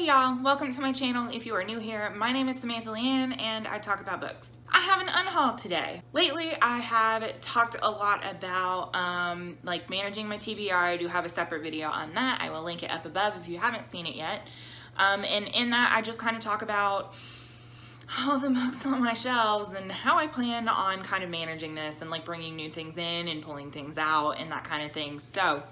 Hey y'all, welcome to my channel. If you are new here, my name is Samantha Leighanne and I talk about books. I have an unhaul today. Lately I have talked a lot about like managing my TBR. I do have a separate video on that. I will link it up above if you haven't seen it yet. And in that I just kind of talk about all the books on my shelves and how I plan on kind of managing this and like bringing new things in and pulling things out and that kind of thing. So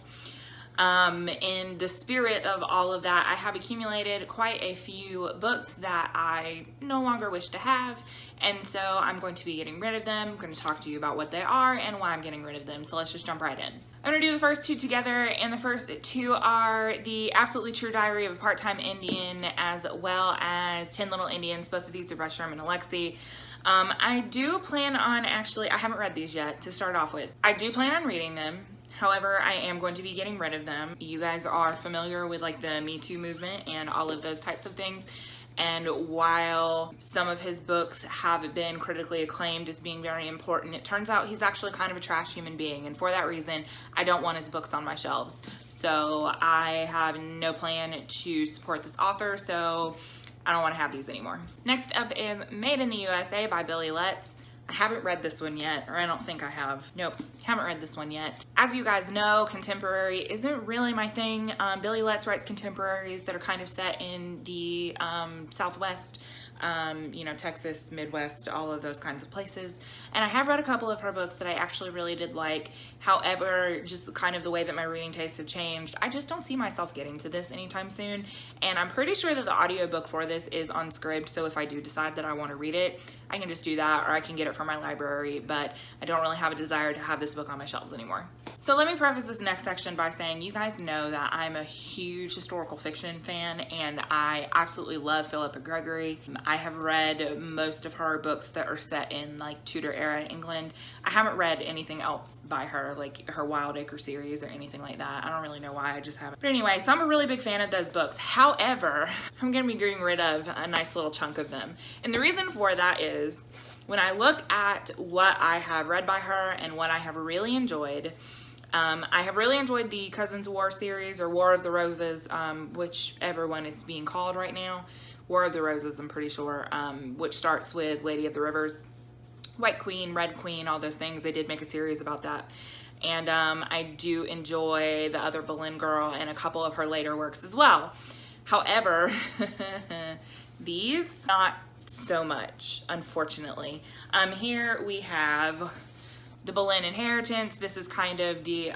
in the spirit of all of that, I have accumulated quite a few books that I no longer wish to have, and so I'm going to be getting rid of them. I'm going to talk to you about what they are and why I'm getting rid of them, so let's just jump right in. I'm going to do the first two together, and the first two are The Absolutely True Diary of a Part-Time Indian as well as 10 Little Indians. Both of these are by Sherman Alexie. I do plan on I haven't read these yet to start off with. I do plan on reading them. However, I am going to be getting rid of them. You guys are familiar with like the Me Too movement and all of those types of things. And while some of his books have been critically acclaimed as being very important, it turns out he's actually kind of a trash human being. And for that reason, I don't want his books on my shelves. So I have no plan to support this author, so I don't want to have these anymore. Next up is Made in the USA by Billy Letts. I haven't read this one yet, or I don't think I have. Nope, haven't read this one yet. As you guys know, contemporary isn't really my thing. Billy Letts writes contemporaries that are kind of set in the Southwest, you know, Texas, Midwest, all of those kinds of places. And I have read a couple of her books that I actually really did like. However, just kind of the way that my reading tastes have changed, I just don't see myself getting to this anytime soon. And I'm pretty sure that the audiobook for this is on Scribd, so if I do decide that I want to read it, I can just do that, or I can get it from my library, but I don't really have a desire to have this book on my shelves anymore. So let me preface this next section by saying you guys know that I'm a huge historical fiction fan, and I absolutely love Philippa Gregory. I have read most of her books that are set in like Tudor era England. I haven't read anything else by her, like her Wildacre series or anything like that. I don't really know why, I just haven't. But anyway, so I'm a really big fan of those books. However, I'm gonna be getting rid of a nice little chunk of them. And the reason for that is when I look at what I have read by her and what I have really enjoyed, I have really enjoyed the Cousins War series, or War of the Roses, whichever one it's being called right now. War of the Roses, I'm pretty sure, which starts with Lady of the Rivers, White Queen, Red Queen, all those things. They did make a series about that. And I do enjoy The Other Boleyn Girl and a couple of her later works as well. However, these, not so much, unfortunately. Here we have The Boleyn Inheritance. This is kind of the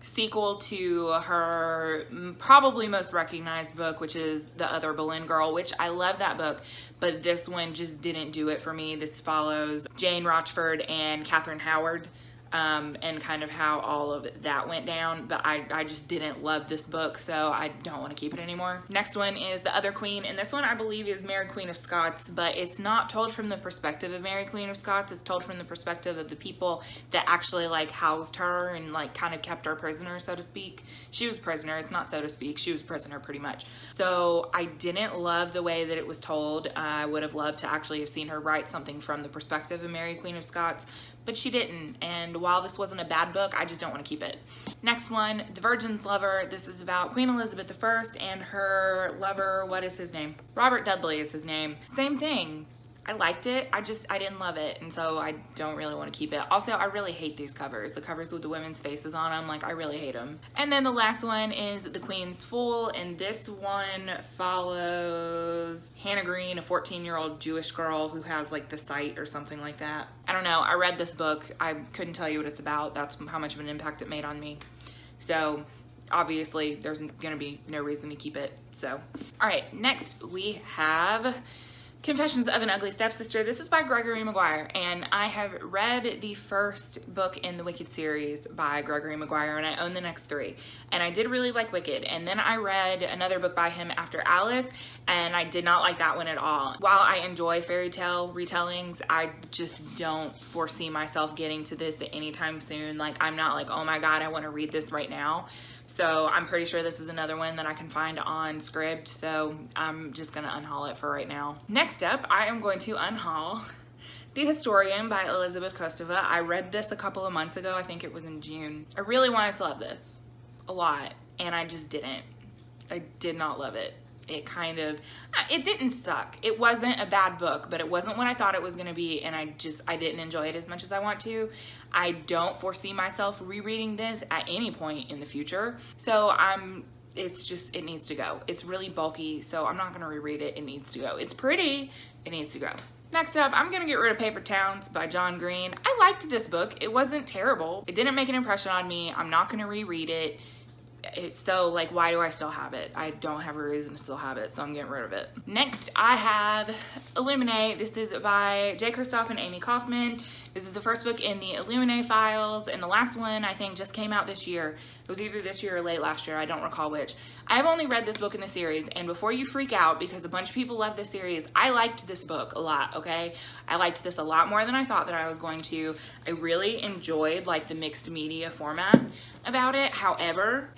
sequel to her probably most recognized book, which is The Other Boleyn Girl, which I love that book, but this one just didn't do it for me. This follows Jane Rochford and Catherine Howard, and kind of how all of that went down, but I just didn't love this book, so I don't want to keep it anymore. Next one is The Other Queen, and this one I believe is Mary Queen of Scots, but it's not told from the perspective of Mary Queen of Scots. It's told from the perspective of the people that actually like housed her and like kind of kept her prisoner, so to speak. She was a prisoner, it's not so to speak, she was a prisoner pretty much. So I didn't love the way that it was told. I would have loved to actually have seen her write something from the perspective of Mary Queen of Scots, but she didn't, and while this wasn't a bad book, I just don't want to keep it. Next one, The Virgin's Lover. This is about Queen Elizabeth I and her lover, what is his name? Robert Dudley is his name. Same thing. I liked it, I didn't love it, and so I don't really want to keep it. Also, I really hate these covers. The covers with the women's faces on them, like I really hate them. And then the last one is The Queen's Fool, and this one follows Hannah Green, a 14-year-old Jewish girl who has like the sight or something like that. I don't know, I read this book, I couldn't tell you what it's about. That's how much of an impact it made on me. So obviously there's gonna be no reason to keep it, so. All right, next we have Confessions of an Ugly Stepsister. This is by Gregory Maguire, and I have read the first book in the Wicked series by Gregory Maguire, and I own the next three. And I did really like Wicked, and then I read another book by him after Alice, and I did not like that one at all. While I enjoy fairy tale retellings, I just don't foresee myself getting to this at any time soon. Like, I'm not like, oh my god, I want to read this right now. So I'm pretty sure this is another one that I can find on Scribd, so I'm just gonna unhaul it for right now. Next up, I am going to unhaul The Historian by Elizabeth Kostova. I read this a couple of months ago, I think it was in June. I really wanted to love this a lot, and I just didn't. I did not love it. it kind of, it didn't suck. It wasn't a bad book, but it wasn't what I thought it was going to be, and I didn't enjoy it as much as I want to. I don't foresee myself rereading this at any point in the future, so it needs to go. It's really bulky, so I'm not going to reread it. It needs to go. It's pretty. It needs to go. Next up, I'm going to get rid of Paper Towns by John Green. I liked this book. It wasn't terrible. It didn't make an impression on me. I'm not going to reread it. So, like, why do I still have it? I don't have a reason to still have it, so I'm getting rid of it. Next, I have Illuminae. This is by J. Kristoff and Amy Kaufman. This is the first book in the Illuminae files, and the last one, I think, just came out this year. It was either this year or late last year. I don't recall which. I've only read this book in the series, and before you freak out, because a bunch of people love this series, I liked this book a lot, okay? I liked this a lot more than I thought that I was going to. I really enjoyed, like, the mixed media format about it. However,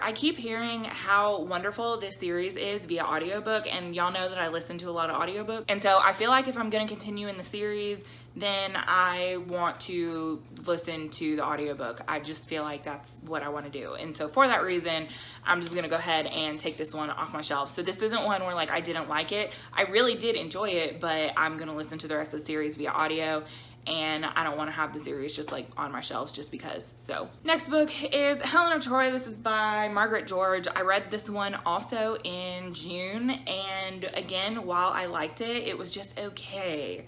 I keep hearing how wonderful this series is via audiobook, and y'all know that I listen to a lot of audiobooks, and so I feel like if I'm going to continue in the series, then I want to listen to the audiobook. I just feel like that's what I want to do. And so for that reason, I'm just going to go ahead and take this one off my shelf. So this isn't one where, like, I didn't like it. I really did enjoy it, but I'm going to listen to the rest of the series via audio, and I don't want to have the series just, like, on my shelves just because. So next book is Helen of Troy. This is by Margaret George. I read this one also in June, and again, while I liked it, it was just okay.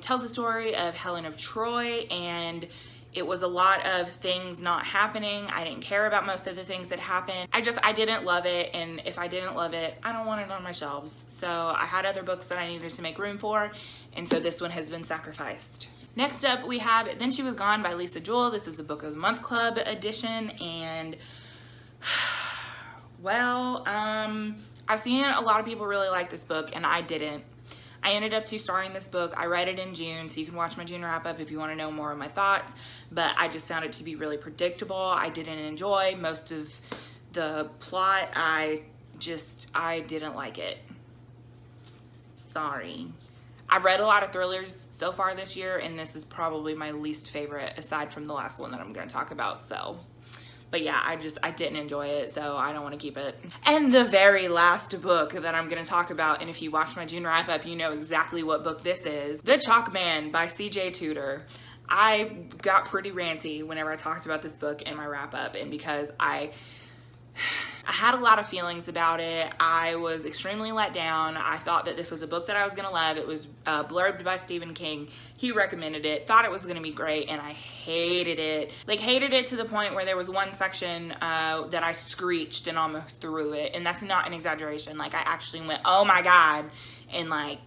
Tells the story of Helen of Troy, and it was a lot of things not happening. I didn't care about most of the things that happened. I didn't love it, and if I didn't love it, I don't want it on my shelves. So I had other books that I needed to make room for, and so this one has been sacrificed. Next up, we have Then She Was Gone by Lisa Jewell. This is a Book of the Month Club edition, and well, I've seen a lot of people really like this book, and I didn't. I ended up 2-starring this book. I read it in June, so you can watch my June wrap up if you want to know more of my thoughts, but I just found it to be really predictable. I didn't enjoy most of the plot. I didn't like it. Sorry. I've read a lot of thrillers so far this year, and this is probably my least favorite aside from the last one that I'm going to talk about, so. But yeah, I didn't enjoy it, so I don't want to keep it. And the very last book that I'm going to talk about, and if you watch my June wrap up, you know exactly what book this is. The Chalk Man by C.J. Tudor. I got pretty ranty whenever I talked about this book in my wrap up, and because I had a lot of feelings about it. I was extremely let down. I thought that this was a book that I was gonna love. It was blurbed by Stephen King. He recommended it, thought it was gonna be great, and I hated it. Like, hated it to the point where there was one section that I screeched and almost threw it, and that's not an exaggeration. Like, I actually went, oh my God, and like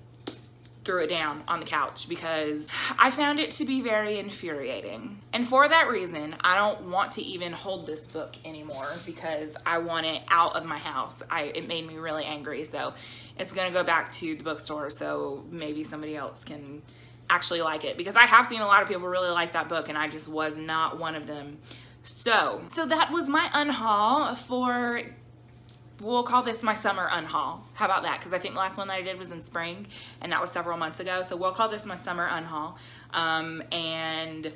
threw it down on the couch because I found it to be very infuriating. And for that reason, I don't want to even hold this book anymore because I want it out of my house. It made me really angry, so it's gonna go back to the bookstore so maybe somebody else can actually like it, because I have seen a lot of people really like that book and I just was not one of them. So that was my unhaul for, we'll call this my summer unhaul. How about that? Because I think the last one that I did was in spring, and that was several months ago. So we'll call this my summer unhaul. And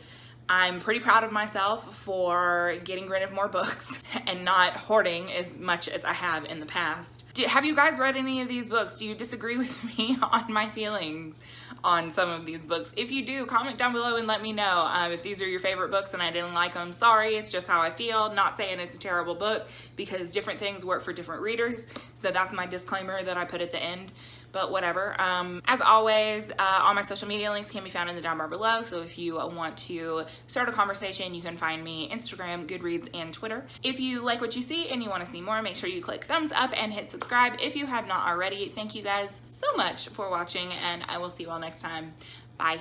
I'm pretty proud of myself for getting rid of more books and not hoarding as much as I have in the past. Have you guys read any of these books? Do you disagree with me on my feelings on some of these books? If you do, comment down below and let me know. If these are your favorite books and I didn't like them, sorry, it's just how I feel. Not saying it's a terrible book, because different things work for different readers. So that's my disclaimer that I put at the end, but whatever. As always, all my social media links can be found in the down bar below. So if you want to start a conversation, you can find me Instagram, Goodreads, and Twitter. If you like what you see and you want to see more, make sure you click thumbs up and hit subscribe if you have not already. Thank you guys so much for watching, and I will see you all next time. Bye.